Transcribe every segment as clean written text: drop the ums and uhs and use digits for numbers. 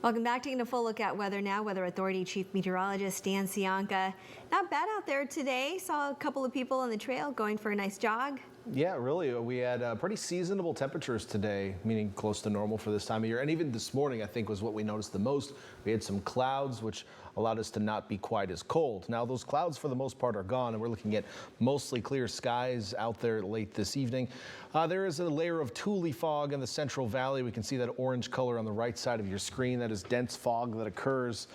Welcome back. Taking a full look at weather now. Weather Authority Chief Meteorologist Dan Cianca. Not bad out there today. Saw a couple of people on the trail going for a nice jog. Yeah, really. We had pretty seasonable temperatures today, meaning close to normal for this time of year. And even this morning, I think, was what we noticed the most. We had some clouds, which allowed us to not be quite as cold. Now, those clouds, for the most part, are gone, and we're looking at mostly clear skies out there late this evening. There is a layer of Tule fog in the Central Valley. We can see that orange color on the right side of your screen. That is dense fog that occurs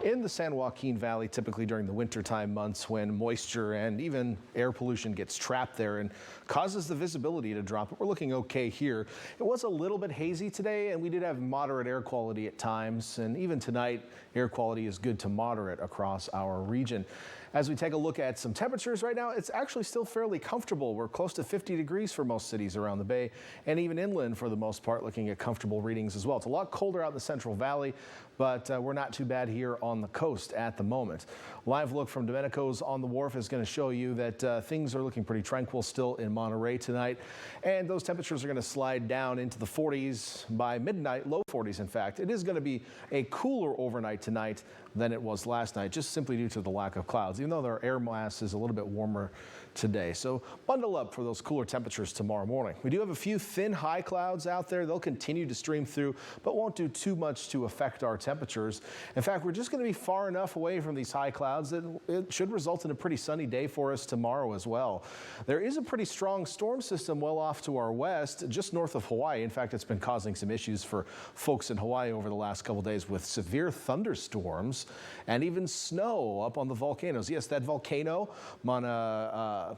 in the San Joaquin Valley, typically during the wintertime months when moisture and even air pollution gets trapped there and causes the visibility to drop. But we're looking okay here. It was a little bit hazy today, and we did have moderate air quality at times. And even tonight, air quality is good to moderate across our region. As we take a look at some temperatures right now, it's actually still fairly comfortable. We're close to 50 degrees for most cities around the bay, and even inland for the most part, looking at comfortable readings as well. It's a lot colder out in the Central Valley, but we're not too bad here on the coast at the moment. Live look from Domenico's on the Wharf is going to show you that things are looking pretty tranquil still in Monterey tonight, and those temperatures are going to slide down into the 40s by midnight, low 40s in fact. It is going to be a cooler overnight tonight than it was last night, just simply due to the lack of clouds, even though their air mass is a little bit warmer today. So bundle up for those cooler temperatures tomorrow morning. We do have a few thin high clouds out there. They'll continue to stream through, but won't do too much to affect our temperatures. In fact, we're just going to be far enough away from these high clouds that it should result in a pretty sunny day for us tomorrow as well. There is a pretty strong storm system well off to our west, just north of Hawaii. In fact, it's been causing some issues for folks in Hawaii over the last couple days with severe thunderstorms and even snow up on the volcanoes. Yes, that volcano, Mauna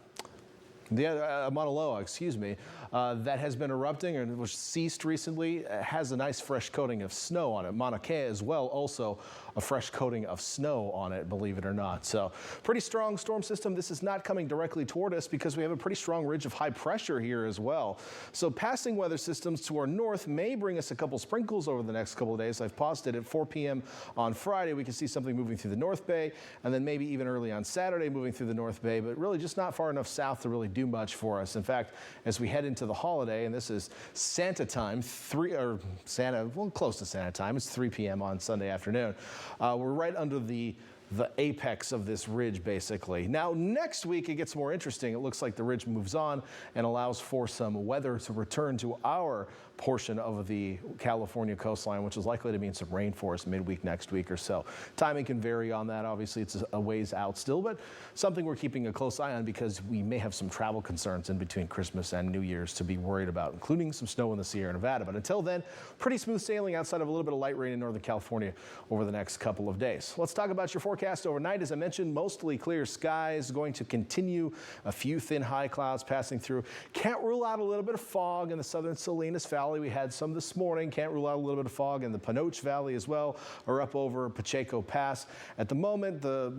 Loa, excuse me, that has been erupting and was ceased recently, has a nice fresh coating of snow on it. Mauna Kea as well, also a fresh coating of snow on it, believe it or not. So pretty strong storm system. This is not coming directly toward us because we have a pretty strong ridge of high pressure here as well. So passing weather systems to our north may bring us a couple sprinkles over the next couple of days. I've paused it at 4 p.m. on Friday. We can see something moving through the North Bay, and then maybe even early on Saturday moving through the North Bay, but really just not far enough south to really do much for us. In fact, as we head into the holiday, and this is Santa time, close to Santa time, it's 3 p.m. on Sunday afternoon. We're right under the apex of this ridge, basically. Now, next week, it gets more interesting. It looks like the ridge moves on and allows for some weather to return to our portion of the California coastline, which is likely to mean some rain for us midweek next week or so. Timing can vary on that. Obviously, it's a ways out still, but something we're keeping a close eye on because we may have some travel concerns in between Christmas and New Year's to be worried about, including some snow in the Sierra Nevada. But until then, pretty smooth sailing outside of a little bit of light rain in Northern California over the next couple of days. Let's talk about your forecast overnight. As I mentioned, mostly clear skies, going to continue. A few thin high clouds passing through. Can't rule out a little bit of fog in the southern Salinas Valley. We had some this morning. Can't rule out a little bit of fog in the Panoche Valley as well, or up over Pacheco Pass. At the moment, the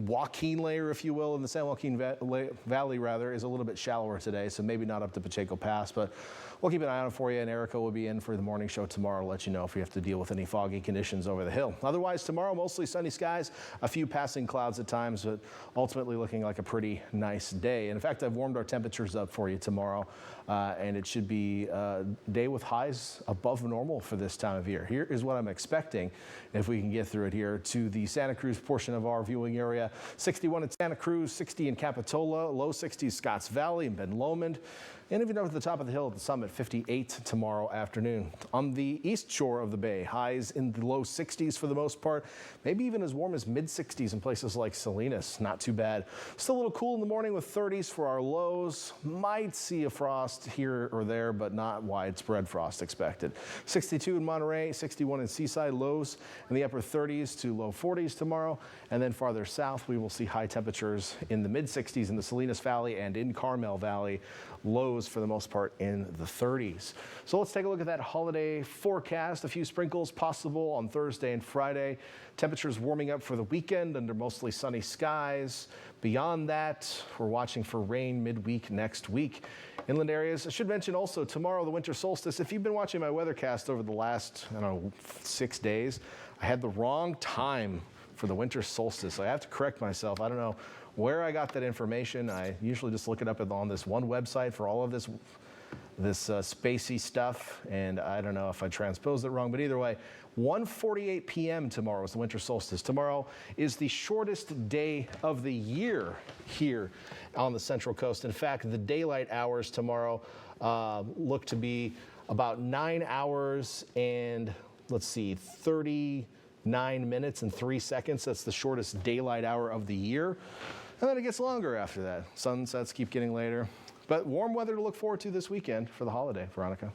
Joaquin layer, if you will, in the San Joaquin Valley, rather, is a little bit shallower today, so maybe not up to Pacheco Pass, but we'll keep an eye on it for you, and Erica will be in for the morning show tomorrow to let you know if we have to deal with any foggy conditions over the hill. Otherwise, tomorrow, mostly sunny skies, a few passing clouds at times, but ultimately looking like a pretty nice day. And in fact, I've warmed our temperatures up for you tomorrow, and it should be a day with highs above normal for this time of year. Here is what I'm expecting if we can get through it here to the Santa Cruz portion of our viewing area. 61 in Santa Cruz, 60 in Capitola, low 60s Scotts Valley and Ben Lomond. And even over the top of the hill at the summit, 58 tomorrow afternoon. On the east shore of the bay, highs in the low 60s for the most part, maybe even as warm as mid 60s in places like Salinas. Not too bad. Still a little cool in the morning with 30s for our lows. Might see a frost here or there, but not widespread frost expected. 62 in Monterey, 61 in Seaside, lows in the upper 30s to low 40s tomorrow. And then farther south, we will see high temperatures in the mid 60s in the Salinas Valley and in Carmel Valley. Lows for the most part in the 30s. So let's take a look at that holiday forecast. A few sprinkles possible on Thursday and Friday. Temperatures warming up for the weekend under mostly sunny skies. Beyond that, we're watching for rain midweek next week. Inland areas. I should mention also tomorrow, the winter solstice. If you've been watching my weathercast over the last, 6 days, I had the wrong time for the winter solstice. I have to correct myself. I don't know where I got that information. I usually just look it up on this one website for all of this this spacey stuff, and I don't know if I transposed it wrong, but either way, 1:48 p.m. tomorrow is the winter solstice. Tomorrow is the shortest day of the year here on the Central Coast. In fact, the daylight hours tomorrow look to be about 9 hours and, let's see, 39 minutes and 3 seconds. That's the shortest daylight hour of the year. And then it gets longer after that. Sunsets keep getting later. But warm weather to look forward to this weekend for the holiday, Veronica.